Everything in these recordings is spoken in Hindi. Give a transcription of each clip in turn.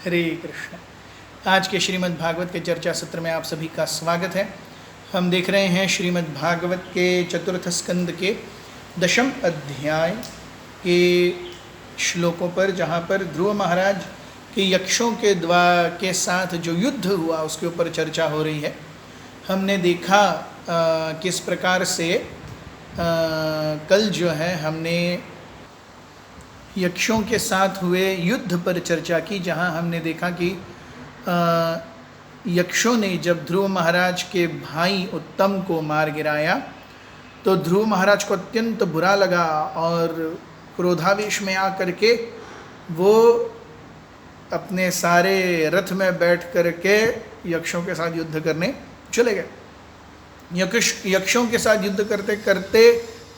हरे कृष्ण। आज के श्रीमद् भागवत के चर्चा सत्र में आप सभी का स्वागत है। हम देख रहे हैं श्रीमद् भागवत के चतुर्थ स्कंद के दशम अध्याय के श्लोकों पर, जहाँ पर ध्रुव महाराज के यक्षों के साथ जो युद्ध हुआ उसके ऊपर चर्चा हो रही है। हमने देखा किस प्रकार से कल जो है हमने यक्षों के साथ हुए युद्ध पर चर्चा की, जहां हमने देखा कि यक्षों ने जब ध्रुव महाराज के भाई उत्तम को मार गिराया तो ध्रुव महाराज को अत्यंत बुरा लगा और क्रोधावेश में आकर के वो अपने सारे रथ में बैठ कर के यक्षों के साथ युद्ध करने चले गए। यक्षों के साथ युद्ध करते करते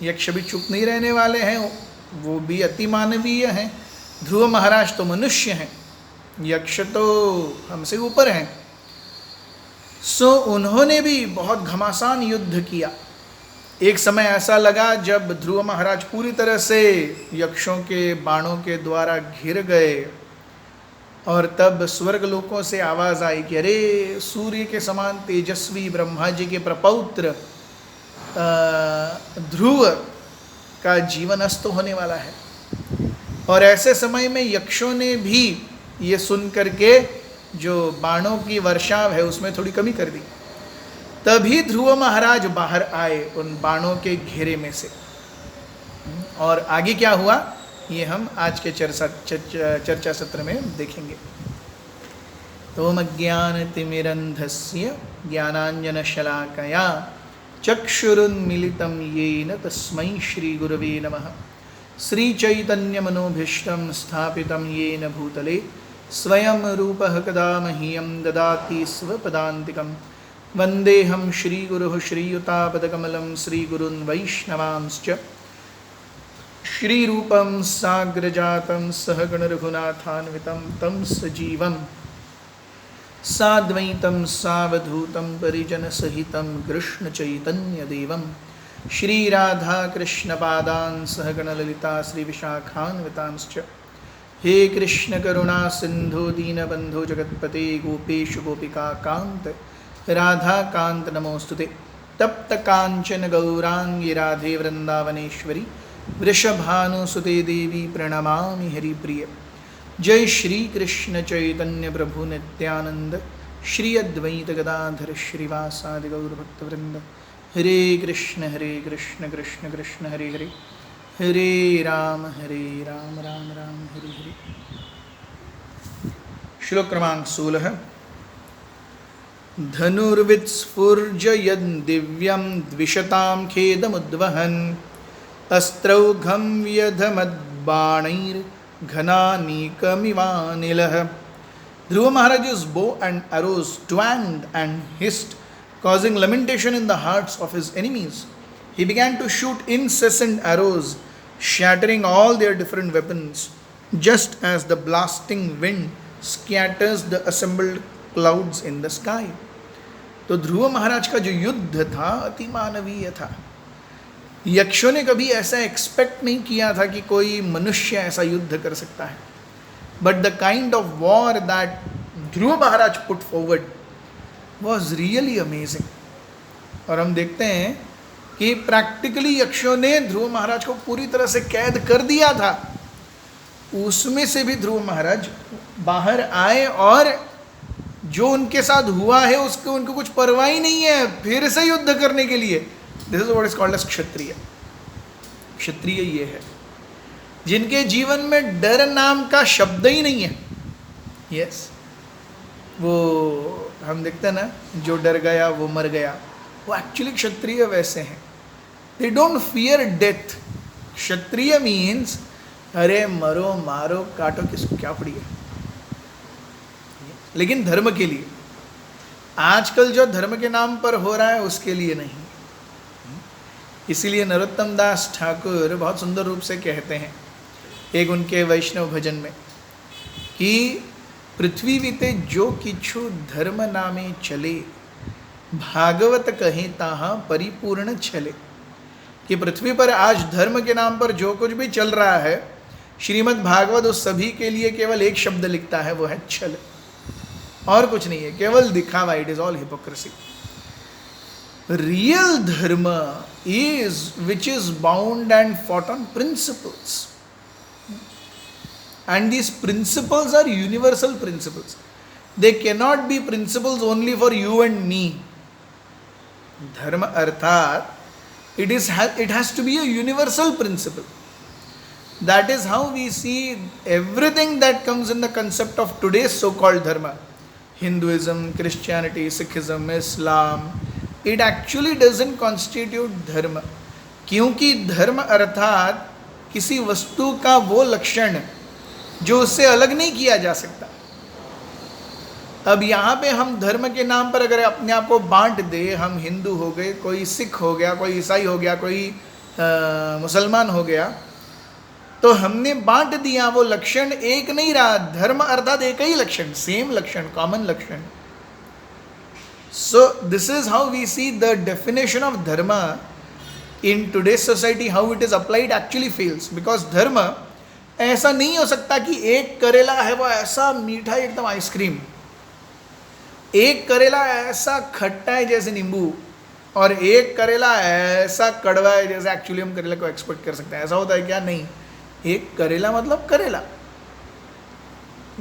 यक्ष भी चुप नहीं रहने वाले हैं, वो भी अति मानवीय हैं। ध्रुव महाराज तो मनुष्य हैं, यक्ष तो हमसे ऊपर हैं। सो उन्होंने भी बहुत घमासान युद्ध किया। एक समय ऐसा लगा जब ध्रुव महाराज पूरी तरह से यक्षों के बाणों के द्वारा घिर गए और तब स्वर्ग लोकों से आवाज़ आई कि अरे, सूर्य के समान तेजस्वी ब्रह्मा जी के प्रपौत्र ध्रुव का जीवन अस्त होने वाला है। और ऐसे समय में यक्षों ने भी ये सुन करके जो बाणों की वर्षाव है उसमें थोड़ी कमी कर दी। तभी ध्रुव महाराज बाहर आए उन बाणों के घेरे में से। और आगे क्या हुआ ये हम आज के चर्चा सत्र में देखेंगे। ओम अज्ञानतिमिरन्धस्य ज्ञानाञ्जनशलाकया चक्षुरुन्मीलितं येन तस्मै श्रीगुरवे नमः। श्रीचैतन्यमनोभीष्टं स्थापितं येन भूतले स्वयं रूपः कदा मह्यं ददाति स्वपदान्तिकं। वन्देऽहं श्रीगुरुः श्रीयुतापदकमलं श्रीगुरून् वैष्णवांश्च। श्रीरूपं साग्रजातं सहगणरघुनाथान्वितं तं सजीवं साद्वैतं सावधूतं परिजनसहितं कृष्णचैतन्यदेवं श्रीराधाकृष्णपादान् सहगणललिता श्रीविशाखान्वितांश्च। हे कृष्णकरुणा सिन्धु दीनबन्धो जगत्पते गोपेश गोपिकान्त राधाकान्त नमोस्तुते। तप्तकाञ्चन गौराङ्गी राधे वृन्दावनेश्वरी वृषभानुसुते देवी प्रणमामि हरिप्रिय। जय श्री कृष्ण चैतन्य प्रभु नित्यानंद श्री अद्वैत गदाधर श्रीवासादि गौरभक्तवृंद। हरे कृष्ण कृष्ण कृष्ण हरे हरे, हरे राम राम राम हरे हरे। श्लोक क्रमांक 16। धनुर्वित्स्फुर्जयन् दिव्यं द्विषतां खेदमुद्वहन् अस्त्रौघं व्यधमद्बाणैर् घनानीकमिवानिलः। Dhruva Maharaj's bow and arrows twanged and hissed, causing lamentation in the hearts of his enemies. He began to shoot incessant arrows, shattering all their different weapons, just as the blasting wind scatters the assembled clouds in the sky. तो ध्रुव महाराज का जो युद्ध था अति मानवीय था। यक्षों ने कभी ऐसा एक्सपेक्ट नहीं किया था कि कोई मनुष्य ऐसा युद्ध कर सकता है। But the kind of war that Dhruv Maharaj put forward was really amazing. और हम देखते हैं कि प्रैक्टिकली यक्षों ने ध्रुव महाराज को पूरी तरह से कैद कर दिया था। उसमें से भी ध्रुव महाराज बाहर आए और जो उनके साथ हुआ है उसको उनको कुछ परवाह ही नहीं है, फिर से युद्ध करने के लिए। This is what is called as kshatriya. क्षत्रिय ये है जिनके जीवन में डर नाम का शब्द ही नहीं है। यस, वो हम देखते हैं ना, जो डर गया वो मर गया। वो एक्चुअली क्षत्रिय वैसे हैं। They don't fear death. Kshatriya means अरे मरो मारो काटो, किसको क्या पड़ी है। लेकिन धर्म के लिए, आजकल जो धर्म के नाम पर हो रहा है उसके लिए नहीं। इसीलिए नरोत्तम दास ठाकुर बहुत सुंदर रूप से कहते हैं एक उनके वैष्णव भजन में कि पृथ्वी बीते जो किछु धर्म नामे चले, भागवत कहे ताहा परिपूर्ण छले। कि पृथ्वी पर आज धर्म के नाम पर जो कुछ भी चल रहा है श्रीमद् भागवत उस सभी के लिए केवल एक शब्द लिखता है, वो है छल, और कुछ नहीं है, केवल दिखावा. It is all hypocrisy. Real dharma is which is bound and fought on principles, and these principles are universal principles. They cannot be principles only for you and me. Dharma arthat it has to be a universal principle. That is how we see everything that comes in the concept of today's so called dharma. Hinduism, Christianity, Sikhism, Islam, it actually doesn't constitute dharma. क्योंकि धर्म अर्थात किसी वस्तु का वो लक्षण जो उससे अलग नहीं किया जा सकता. अब यहाँ पे हम धर्म के नाम पर अगर अपने आप को बांट दे, हम हिंदू हो गए, कोई सिख हो गया, कोई ईसाई हो गया, कोई मुसलमान हो गया, तो हमने बांट दिया, वो लक्षण एक नहीं रहा. धर्म अर्थात एक ही लक्षण, सेम लक्षण, कॉमन लक्षण. So this is how we see the definition of dharma in today's society. How it is applied actually fails, because धर्म ऐसा नहीं हो सकता कि एक करेला है वो ऐसा मीठा है एकदम आइसक्रीम, एक करेला ऐसा खट्टा है जैसे नींबू, और एक करेला ऐसा कड़वा है जैसे एक्चुअली हम करेला को एक्सपेक्ट कर सकते हैं. ऐसा होता है क्या? नहीं. एक करेला मतलब करेला.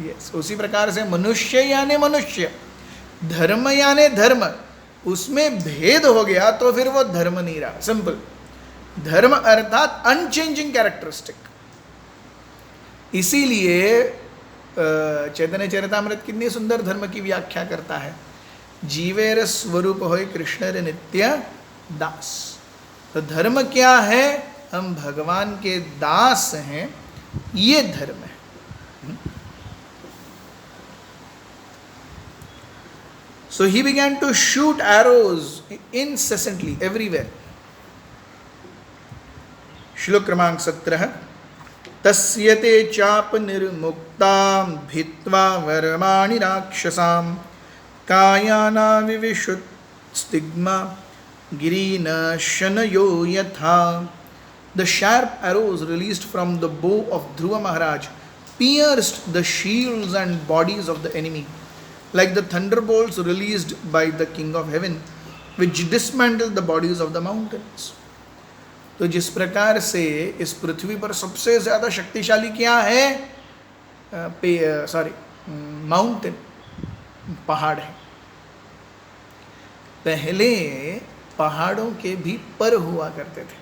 यस, उसी प्रकार से मनुष्य यानी मनुष्य, धर्म यानी धर्म, उसमें भेद हो गया तो फिर वो धर्म नहीं रहा. सिंपल. धर्म अर्थात अनचेंजिंग कैरेक्टरिस्टिक. इसीलिए चैतन्य चरितामृत कितनी सुंदर धर्म की व्याख्या करता है. जीवेर स्वरूप होय कृष्ण रे नित्य दास. तो धर्म क्या है? हम भगवान के दास हैं, ये धर्म है. So he began to shoot arrows incessantly everywhere. श्लोक क्रमांक 17. तस्यते चाप निर्मुक्तां भित्वा वर्माणि राक्षसां कायाना विविशुत स्तिग्मा गिरीन शनयो यथा. The sharp arrows released from the bow of Dhruva Maharaj pierced the shields and bodies of the enemy, like the thunderbolts released by the King of Heaven, which dismantled the bodies of the mountains. तो जिस प्रकार से इस पृथ्वी पर सबसे ज़्यादा शक्तिशाली क्या है? माउंटेन, पहाड़ है. पहले पहाड़ों के भी पर हुआ करते थे,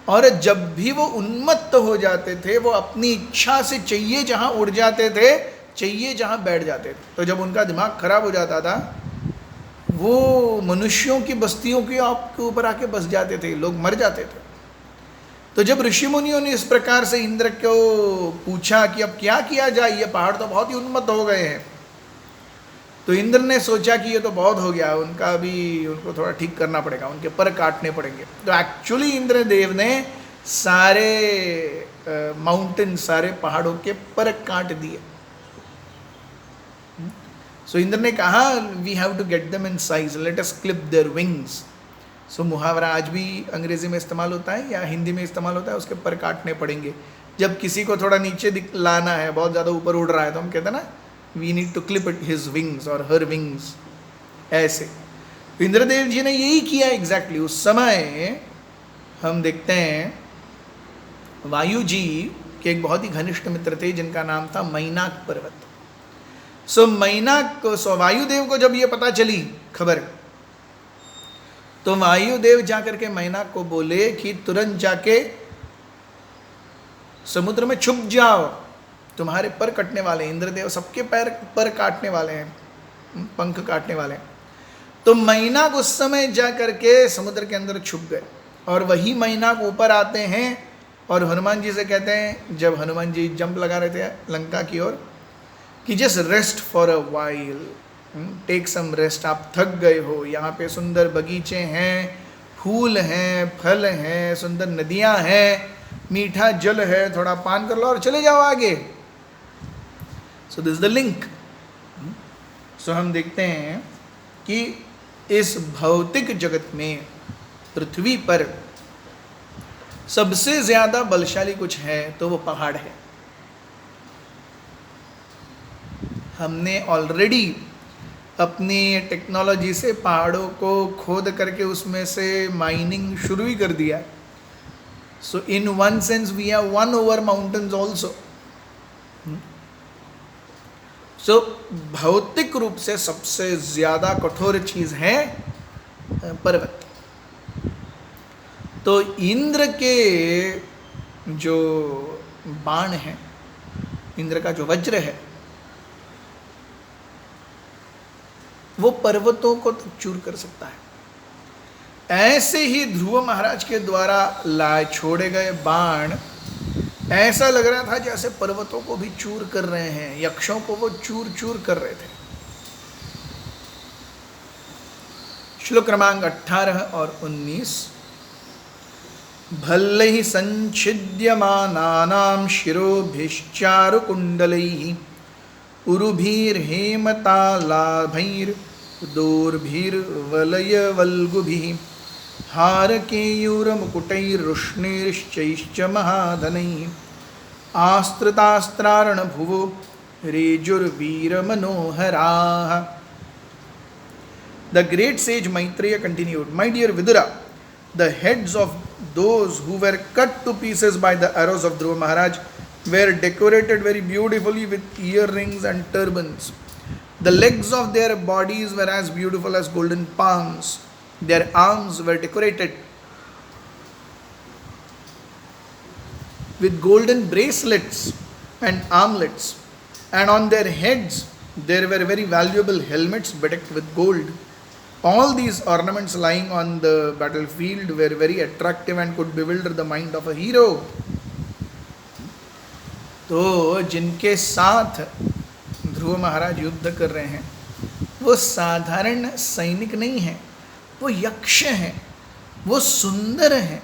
और जब भी वो उन्मत्त हो जाते थे, वो अपनी इच्छा से चाहिए जहाँ उड़ जाते थे, चाहिए जहाँ बैठ जाते थे. तो जब उनका दिमाग खराब हो जाता था, वो मनुष्यों की बस्तियों के आपके ऊपर आके बस जाते थे, लोग मर जाते थे. तो जब ऋषि मुनियों ने इस प्रकार से इंद्र को पूछा कि अब क्या किया जाए, ये पहाड़ तो बहुत ही उन्मत्त हो गए हैं, तो इंद्र ने सोचा कि ये तो बहुत हो गया, उनका भी उनको थोड़ा ठीक करना पड़ेगा, उनके पर काटने पड़ेंगे. तो एक्चुअली इंद्रदेव ने सारे माउंटेन, सारे पहाड़ों के पर काट दिए. सो इंद्र ने कहा we have to get them in size, let us clip their wings. So मुहावरा आज भी अंग्रेजी में इस्तेमाल होता है या हिंदी में इस्तेमाल होता है, उसके पर काटने पड़ेंगे. जब किसी को थोड़ा नीचे लाना है, बहुत ज़्यादा ऊपर उड़ रहा है, तो हम कहते हैं ना we need to clip it his wings और हर विंग्स. ऐसे इंद्रदेव जी ने यही किया एग्जैक्टली. उस समय हम देखते हैं वायु जी के एक बहुत ही घनिष्ठ मित्र थे जिनका नाम था मैनाक पर्वत. सो मैनाक को, वायुदेव को जब ये पता चली खबर, तो वायुदेव जाकर के मैनाक को बोले कि तुरंत जाके समुद्र में छुप जाओ, तुम्हारे पर कटने वाले हैं. इंद्रदेव सबके पैर पर काटने वाले हैं, पंख काटने वाले हैं. तो मैनाक उस समय जा करके समुद्र के अंदर छुप गए, और वही मैनाक ऊपर आते हैं और हनुमान जी से कहते हैं, जब हनुमान जी जंप लगा रहे थे लंका की ओर, कि just rest for a while, take some rest, आप थक गए हो, यहाँ पे सुंदर बगीचे हैं, फूल हैं, फल हैं, सुंदर नदियाँ हैं, मीठा जल है, थोड़ा पान कर लो और चले जाओ आगे. So this the link. So हम देखते हैं कि इस भौतिक जगत में, पृथ्वी पर सबसे ज्यादा बलशाली कुछ है तो वो पहाड़ है। हमने ऑलरेडी अपनी टेक्नोलॉजी से पहाड़ों को खोद करके उसमें से माइनिंग शुरू ही कर दिया। So in one sense we have won over mountains also. So भौतिक रूप से सबसे ज्यादा कठोर चीज है पर्वत। तो इंद्र के जो बाण है, इंद्र का जो वज्र है, वो पर्वतों को चूर कर सकता है। ऐसे ही ध्रुव महाराज के द्वारा छोड़े गए बाण ऐसा लग रहा था जैसे पर्वतों को भी चूर कर रहे हैं, यक्षों को वो चूर चूर कर रहे थे। श्लोक क्रमांक 18 और 19। भल्लैः संच्छिद्यमानानां शिरोभिश्चारुकुण्डलैः उरुभिर्हेमतालाभैर्दोर्भिर्वलयवल्गुभिः हारकेयूरमुकुटैर्रुष्णैश्चैश्च महाधनैः आस्त्रतास्त्रारणभुवो रेजुर्वीरमनोहराः। The great sage Maitreya continued, "My dear Vidura, the heads of those who were cut to pieces by the arrows of Dhruva Maharaj were decorated very beautifully with earrings and turbans. The legs of their bodies were as beautiful as golden palms. Their arms were decorated with golden bracelets and armlets, and on their heads there were very valuable helmets bedecked with gold. All these ornaments lying on the battlefield were very attractive and could bewilder the mind of a hero." तो जिनके साथ ध्रुव महाराज युद्ध कर रहे हैं वो साधारण सैनिक नहीं है, वो यक्ष हैं, वो सुंदर हैं,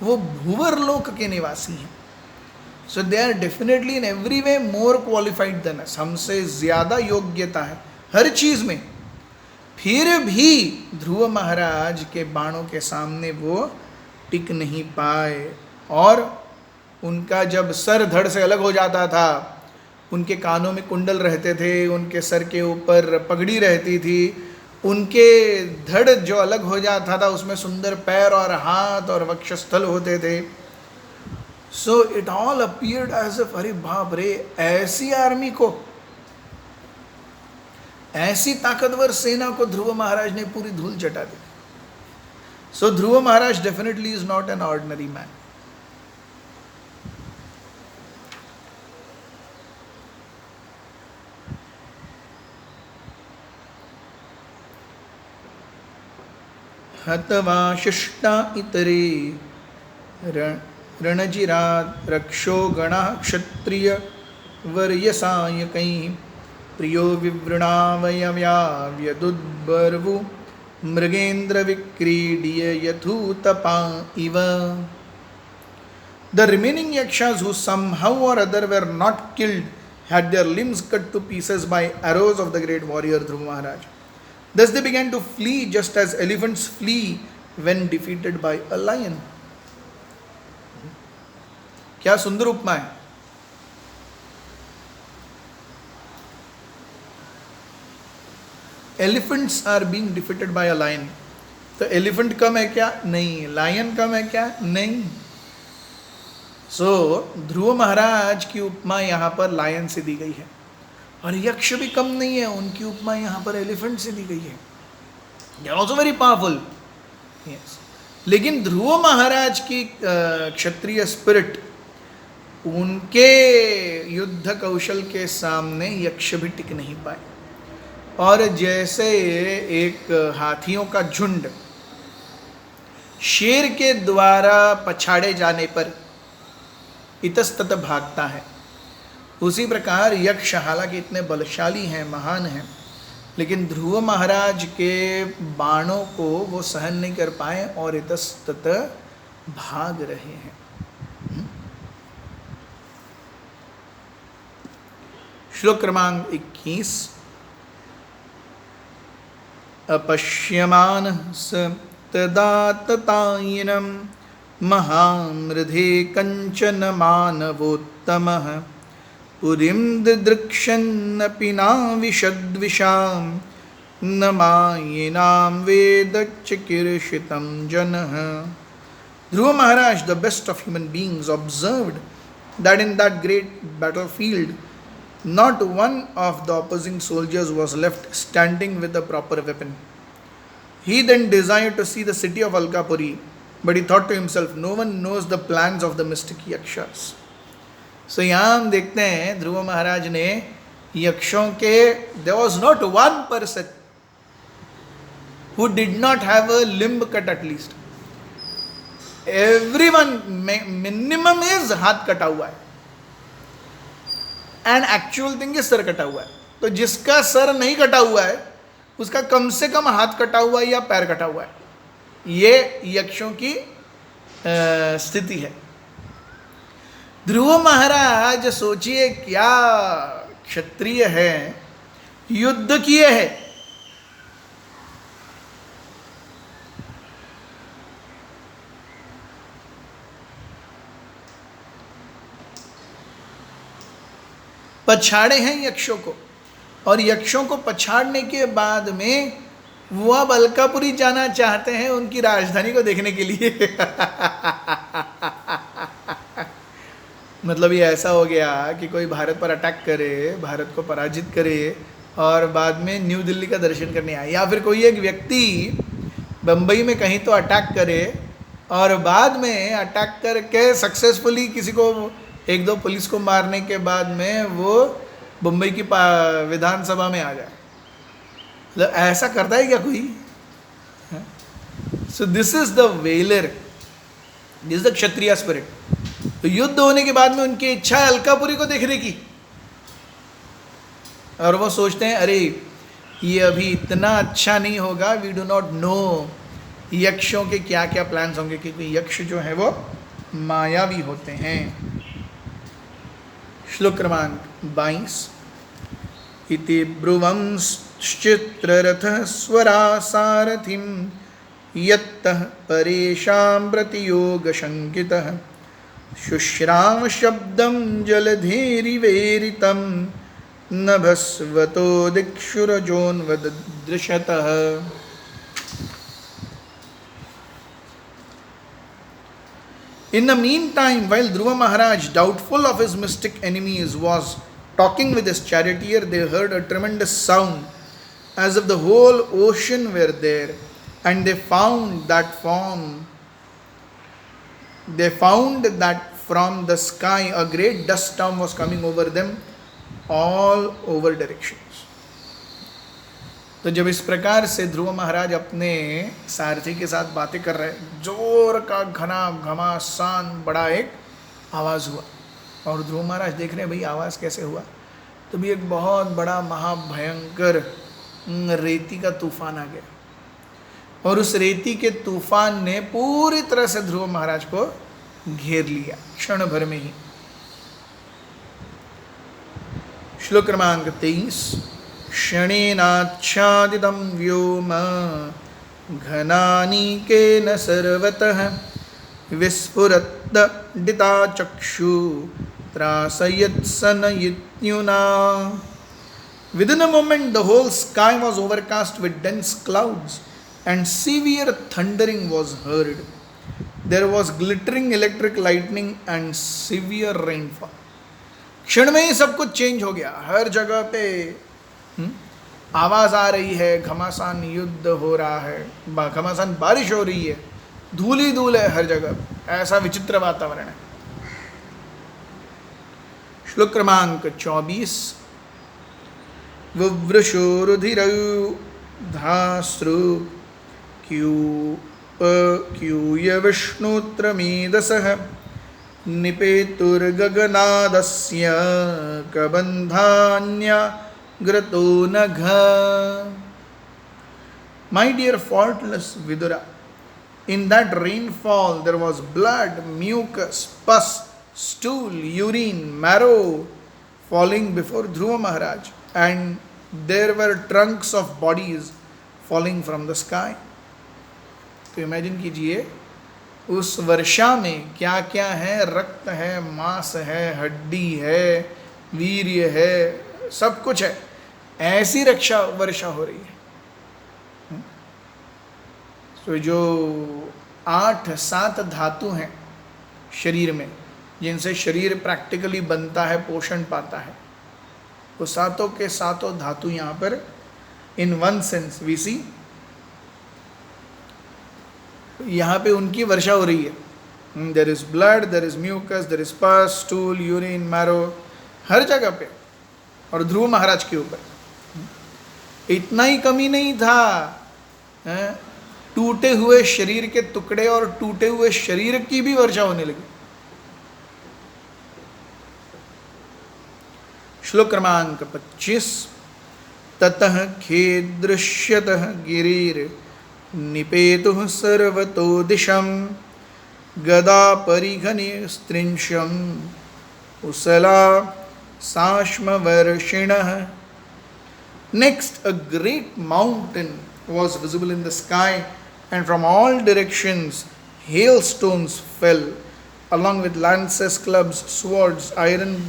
वो भूवर लोक के निवासी हैं। So they are definitely in every way more qualified than us, हमसे ज़्यादा योग्यता है हर चीज़ में। फिर भी ध्रुव महाराज के बाणों के सामने वो टिक नहीं पाए, और उनका जब सर धड़ से अलग हो जाता था, उनके कानों में कुंडल रहते थे, उनके सर के ऊपर पगड़ी रहती थी, उनके धड़ जो अलग हो जाता था उसमें सुंदर पैर और हाथ और वक्षस्थल होते थे। So it all appeared as if, अरे बाप रे, ऐसी आर्मी को, ऐसी ताकतवर सेना को ध्रुव महाराज ने पूरी धूल चटा दी। So Dhruv Maharaj definitely is not an ordinary man. हतवा शिष्टा इतरे रणजिरात् रक्षो गणः क्षत्रिय वर्यसायकैः प्रियो विवृणावयव्याव्यदुद्बर्वु मृगेन्द्र विक्रीड्य यथूतपा इव। The remaining yakshas who somehow or other were not killed had their limbs cut to pieces by arrows of the great warrior Dhruva Maharaj. Thus they began to flee just as elephants flee when defeated by a lion. क्या सुंदर उपमा है। Elephants are being defeated by a lion. तो एलिफेंट कम है क्या? नहीं। लायन कम है क्या? नहीं। सो ध्रुव महाराज की उपमा यहाँ पर लायन से दी गई है, और यक्ष भी कम नहीं है, उनकी उपमा यहाँ पर एलिफेंट से दी गई है। They are also very powerful. Yes, लेकिन ध्रुव महाराज की क्षत्रिय स्पिरिट, उनके युद्ध कौशल के सामने यक्ष भी टिक नहीं पाए। और जैसे एक हाथियों का झुंड शेर के द्वारा पछाड़े जाने पर इतस्तत भागता है, उसी प्रकार यक्ष हालांकि इतने बलशाली हैं, महान हैं, लेकिन ध्रुव महाराज के बाणों को वो सहन नहीं कर पाए और इतस्तत भाग रहे हैं। श्लोक क्रमांक 21। अपश्यमान स तदा ततायिनं महामृधे कंचन मानवोत्तमः पुरीं दिदृक्षन्नपि नाविशद्विषां न मायिनां वेद चिकीर्षितं जनः. Dhruva Maharaj, the best of human beings, observed that in that great battlefield, not one of the opposing soldiers was left standing with a proper weapon. He then desired to see the city of Alkapuri, but he thought to himself, no one knows the plans of the mystic yakshas. So यहाँ हम देखते हैं ध्रुव महाराज ने यक्षों के, there was not one person who did not have a limb cut at least. Everyone minimum is हाथ कटा हुआ है, and actual thing is sir कटा हुआ है. तो जिसका सर नहीं कटा हुआ है उसका कम से कम हाथ कटा हुआ है या पैर कटा हुआ है. ये यक्षों की स्थिति है. ध्रुव महाराज सोचिए क्या क्षत्रिय है, युद्ध किए है, पछाड़े हैं यक्षों को, और यक्षों को पछाड़ने के बाद में वो अब अलकापुरी जाना चाहते हैं उनकी राजधानी को देखने के लिए. मतलब ये ऐसा हो गया कि कोई भारत पर अटैक करे, भारत को पराजित करे और बाद में न्यू दिल्ली का दर्शन करने आए, या फिर कोई एक व्यक्ति बम्बई में कहीं तो अटैक करे और बाद में अटैक करके सक्सेसफुली किसी को एक दो पुलिस को मारने के बाद में वो बम्बई की विधानसभा में आ जाए. मतलब ऐसा करता है क्या कोई? So this is the valour, this the Kshatriya spirit. तो युद्ध होने के बाद में उनकी इच्छा है अलकापुरी को देखने की, और वो सोचते हैं अरे ये अभी इतना अच्छा नहीं होगा, वी डू नॉट नो यक्षों के क्या क्या प्लान्स होंगे, क्योंकि यक्ष जो है वो मायावी होते हैं. श्लोक क्रमांक 22. इति ब्रुवंश्चित्ररथः स्वरा सारथिं यत्तः परेषां प्रतियोगशङ्कितः शुश्राम शब्दं जलधेरिवेरितं नभस्वतो दिक्षुरजोन्वदृशतः. In the meantime, while Dhruva Maharaj, doubtful of his mystic enemies, was talking with his charioteer, they heard a tremendous sound as if the whole ocean were there, and they found that from the sky a great dust storm was coming over them all over directions. तो जब इस प्रकार से ध्रुव महाराज अपने सारथी के साथ बातें कर रहे, जोर का घना घमासान बड़ा एक आवाज़ हुआ, और ध्रुव महाराज देख रहे हैं भाई आवाज़ कैसे हुआ. तो भी एक बहुत बड़ा महाभयंकर रेती का तूफान आ गया, और उस रेती के तूफान ने पूरी तरह से ध्रुव महाराज को घेर लिया क्षण भर में ही. श्लोक क्रमांक 23. क्षणेनाच्छादितं व्योम घनानीकेन सर्वतः विस्फुरद्दडिता चक्षु त्रासयत्सनयित्युना. Within a moment the whole sky was overcast with dense clouds and severe thundering was heard. There was glittering electric lightning and severe rainfall. क्षण में ही सब कुछ चेंज हो गया, हर जगह पे आवाज आ रही है, घमासान युद्ध हो रहा है, घमासान बारिश हो रही है, धूल ही धूल है हर जगह, ऐसा विचित्र वातावरण है. श्लोक क्रमांक 24. वृषोरुधिरधाश्रु क्यूय विष्णुत्रमेदसः निपेतुर्गगनादस्य कबन्धान्या ग्रतो नघ. My dear faultless Vidura, in that rainfall there was blood, mucus, pus, stool, urine, marrow falling before Dhruva Maharaj, and there were trunks of bodies falling from the sky. तो इमेजिन कीजिए उस वर्षा में क्या क्या है, रक्त है, मांस है, हड्डी है, वीर्य है, सब कुछ है। ऐसी रक्षा वर्षा हो रही है। तो जो 8-7 धातु हैं शरीर में, जिनसे शरीर प्रैक्टिकली बनता है, पोषण पाता है, वो सातों के सातों धातु यहाँ पर in one sense we see, यहाँ पे उनकी वर्षा हो रही है। There is blood, there is mucus, there is pus, stool, urine, marrow, हर जगह पे। और ध्रुव महाराज के ऊपर इतना ही कमी नहीं था, टूटे हुए शरीर के टुकड़े और टूटे हुए शरीर की भी वर्षा होने लगी। श्लोक क्रमांक 25। ततः खेदृश्यतः गिरिर निपेतुः सर्वतो दिशं गदा परिघने स्त्रिंशं उसला साश्मवर्षिणः। Next, a great mountain was visible in the sky, and from all directions hailstones fell, along with lances, clubs, swords, iron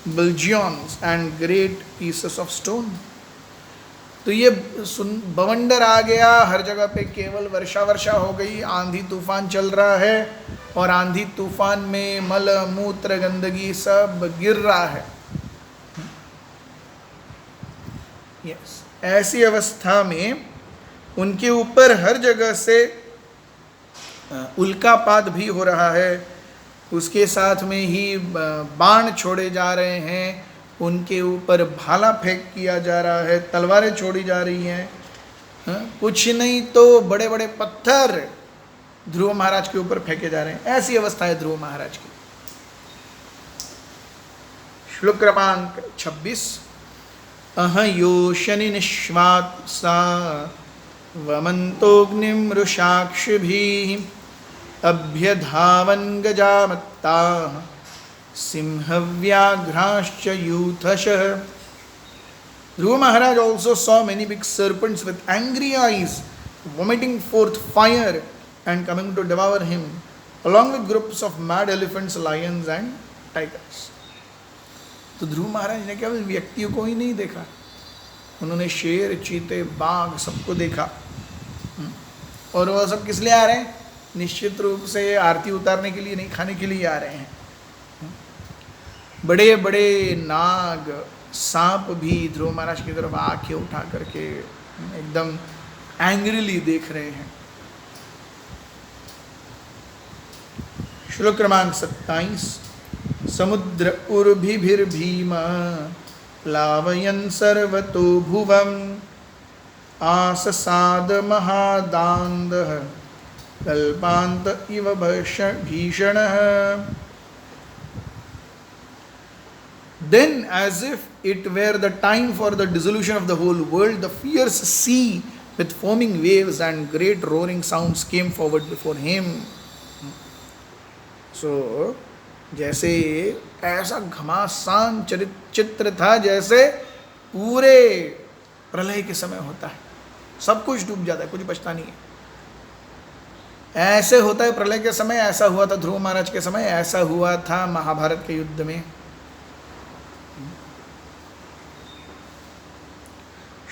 bullions, and great pieces of stone. तो ये बवंडर आ गया, हर जगह पे केवल वर्षा वर्षा हो गई, आंधी तूफान चल रहा है, और आंधी तूफान में मल मूत्र गंदगी सब गिर रहा है। यस, ऐसी अवस्था में उनके ऊपर हर जगह से उल्कापात भी हो रहा है, उसके साथ में ही बाण छोड़े जा रहे हैं, उनके ऊपर भाला फेंक किया जा रहा है, तलवारें छोड़ी जा रही हैं, कुछ नहीं तो बड़े बड़े पत्थर ध्रुव महाराज के ऊपर फेंके जा रहे हैं। ऐसी अवस्था है ध्रुव महाराज की। श्लोक क्रमांक 26। अहयोशनि निश्वात सा वमन्तोऽग्निं रुषाक्षिभिः अभ्यधावन् गजामत्ताः सिंहव्याघ्राश्च यूथशः। Dhruva Maharaj also saw many big serpents with angry eyes vomiting forth fire and coming to devour him, along with groups of mad elephants, lions and tigers. तो ध्रुव महाराज ने केवल व्यक्तियों को ही नहीं देखा, उन्होंने शेर, चीते, बाघ सबको देखा। और वह सब किस लिए आ रहे हैं? निश्चित रूप से आरती उतारने के लिए नहीं, खाने के लिए आ रहे हैं। बड़े बड़े नाग, सांप भी ध्रुव महाराज की तरफ आंखें उठा करके एकदम एंग्रीली देख रहे हैं। श्लोक क्रमांक 27। समुद्र उर्भिर्भीम प्लावयन् सर्वतो भुवम् आससाद महादान्दः कल्पान्त इव भीषणः। Then, as if it were the time for the dissolution of the whole world, the fierce sea with foaming waves and great roaring sounds came forward before him. So, जैसे ऐसा घमासान चित्र था जैसे पूरे प्रलय के समय होता है, सब कुछ डूब जाता है, कुछ बचता नहीं है। ऐसे होता है प्रलय के समय, ऐसा हुआ था ध्रुव महाराज के समय, ऐसा हुआ था महाभारत के युद्ध में।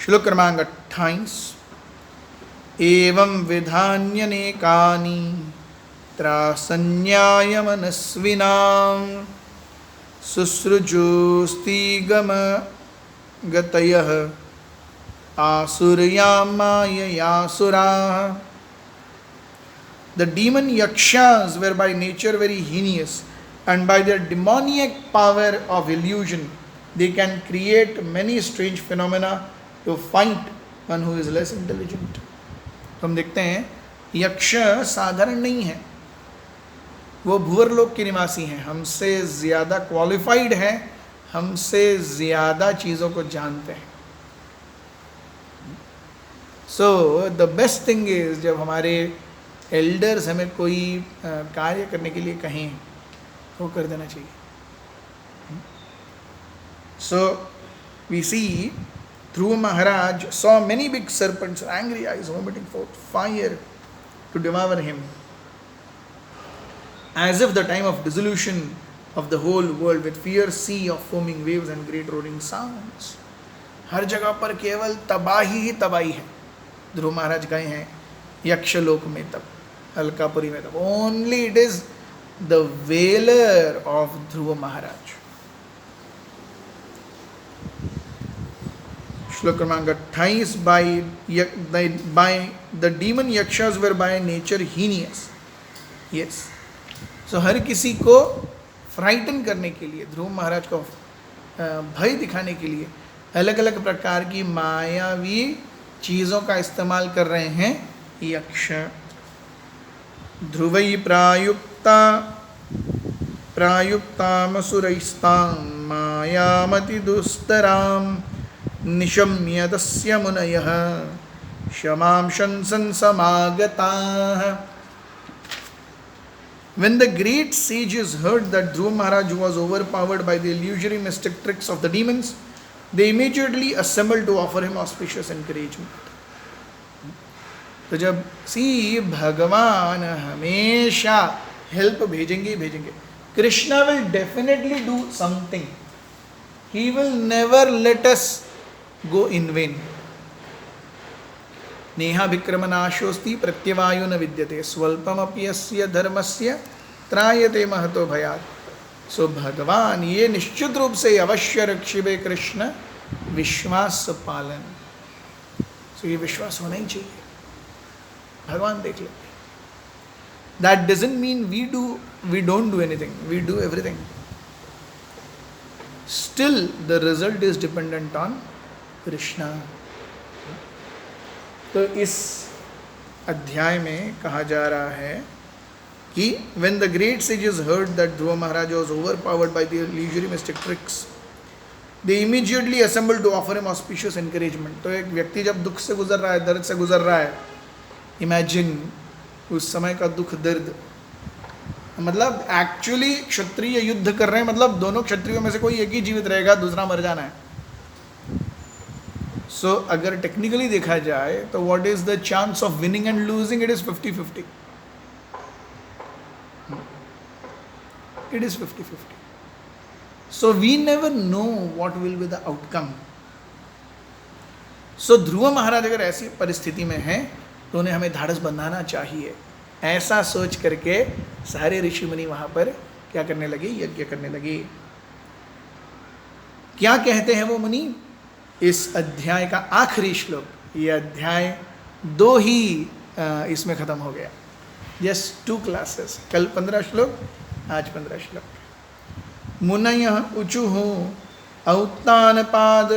श्लोक क्रमांक 28। एवं विधान्यनेकानि त्रासन्याय मनस्विनां शुश्रुजोस्तिगम गतयः आसुर्यां माययासुराः। The demon yakshas were by nature very heinous, and by their demoniac power of illusion they can create many strange phenomena to fight one who is less intelligent. तो हम देखते हैं यक्ष साधारण नहीं है, वो भूवर्लोक के निवासी हैं, हमसे ज़्यादा क्वालिफाइड हैं, हमसे ज़्यादा चीज़ों को जानते हैं। So the best thing is जब हमारे एल्डर्स हमें कोई कार्य करने के लिए कहें वो कर देना चाहिए। So we see Dhruva Maharaj saw many big serpents, angry eyes, vomiting forth fire to devour him. as if the time of dissolution of the whole world with fierce sea of foaming waves and great roaring sounds. हर जगह पर केवल तबाही ही तबाही है. ध्रुव महाराज गए हैं यक्षलोक में तब, अलकापुरी में तब. Only it is the valour of Dhruv Maharaj. श्लोक क्रमांक 28. by the demon yakshas were by nature heinous. Yes. So हर किसी को फ्राइटन करने के लिए, ध्रुव महाराज को भय दिखाने के लिए अलग अलग प्रकार की मायावी चीज़ों का इस्तेमाल कर रहे हैं यक्ष. ध्रुवई प्रायुक्तामसुरैस्तां मायामति दुस्तरां निशम्य तस्य मुनयः क्षमां शंसन समागताः. When the great sages heard that Dhruva Maharaj was overpowered by the illusory mystic tricks of the demons, they immediately assembled to offer him auspicious encouragement. तो जब भगवान हमेशा हेल्प भेजेंगे भेजेंगे. Krishna will definitely do something. He will never let us go in vain. नेहा विक्रमनाशोस्ति प्रत्यवायो न विद्यते स्वल्पमपि यस्य धर्मस्य त्रायते महतो भयात्. सो भगवान ये निश्चित रूप से अवश्य रक्षिबे कृष्ण विश्वास पालन. सो ये विश्वास होना ही चाहिए. भगवान देख लेते. That doesn't mean we don't do anything. We do everything. Still the result is dependent on Krishna. तो इस अध्याय में कहा जा रहा है कि when the great sages heard that Dhruva Maharaj was overpowered by the illusory mystic tricks, they immediately assembled to offer him auspicious encouragement. तो एक व्यक्ति जब दुख से गुजर रहा है, दर्द से गुजर रहा है, इमेजिन उस समय का दुख दर्द. मतलब एक्चुअली क्षत्रिय युद्ध कर रहे हैं, मतलब दोनों क्षत्रियों में से कोई एक ही जीवित रहेगा, दूसरा मर जाना है. सो अगर टेक्निकली देखा जाए तो what is the chance of winning and losing? It is 50-50. It is 50-50. So we never know what will be the outcome. So ध्रुव महाराज अगर ऐसी परिस्थिति में हैं तो उन्हें हमें धाड़स बंधाना चाहिए. ऐसा सोच करके सारे ऋषि मुनि वहाँ पर क्या करने लगे? यज्ञ करने लगे. क्या कहते हैं वो मुनि? इस अध्याय का आखिरी श्लोक, ये अध्याय 2 ही इसमें ख़त्म हो गया. Just 2 classes. कल 15 श्लोक, आज 15 श्लोक. मुनयः ऊचुः औत्तानपाद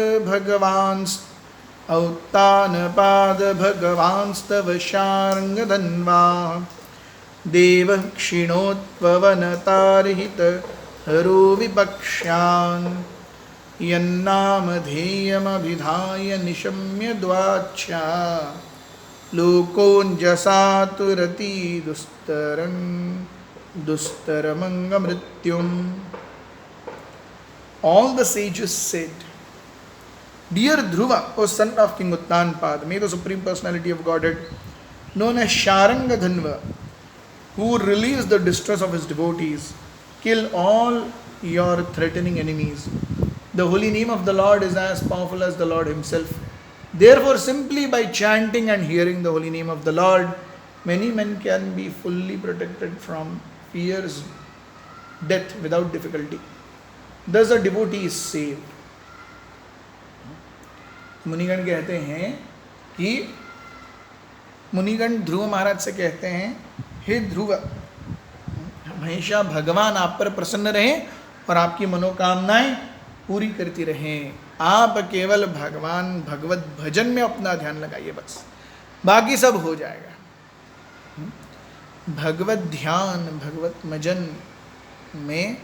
भगवांस्तव शार्ङ्गधन्वा देवः क्षिणोत्पवनतारहित हरो विपक्ष्यान् यन्नामधेयमभिधाय निशम्य द्वाच्छा लोकोञ्जसा तुरति दुस्तरमङ्गमृत्युम्. All the sages said, Dear Dhruva, O son of King Uttanpada, may the Supreme Personality of Godhead, known as Sharangadhanva, who relieves the distress of his devotees, kill all your threatening enemies. The holy name of the Lord is as powerful as the Lord himself. Therefore, simply by chanting and hearing the holy name of the Lord, many men can be fully protected from fear's death without difficulty. Thus a devotee is saved. मुनिगण कहते हैं कि मुनिगण ध्रुव महाराज से कहते हैं, हे ध्रुव, हमेशा भगवान आप पर प्रसन्न रहें और आपकी मनोकामनाएं पूरी करती रहें. आप केवल भगवान भगवत भजन में अपना ध्यान लगाइए, बस बाकी सब हो जाएगा. भगवत ध्यान, भगवत भजन में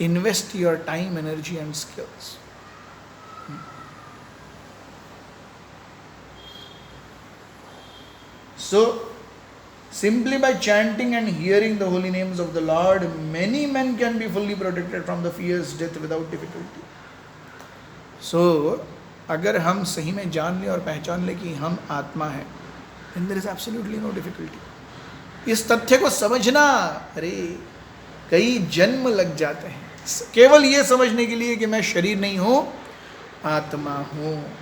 invest your time, energy and skills. So, simply by chanting and hearing the holy names of the Lord, many men can be fully protected from the fierce death without difficulty. So, अगर हम सही में जान लें और पहचान लें कि हम आत्मा हैं, then there is absolutely no difficulty. इस तथ्य को समझना, अरे कई जन्म लग जाते हैं केवल ये समझने के लिए कि मैं शरीर नहीं हूं, आत्मा हूं.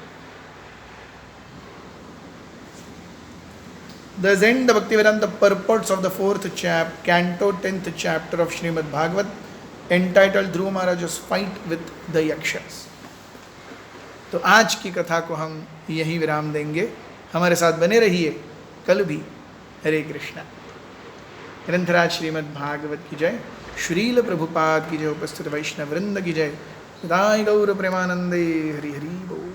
Thus end the Bhaktivedanta purports of the 4th canto 10th chapter of Srimad Bhagavat, entitled Dhruva Maharaja's fight with the Yakshas. तो आज की कथा को हम यहीं विराम देंगे. हमारे साथ बने रहिए कल भी. हरे कृष्णा. ग्रंथराज श्रीमद् भागवत की जय. श्रील प्रभुपाद की जय. उपस्थित वैष्णव वृंद की जय. सदाई गौर प्रेमानंदे. हरि हरि बोल.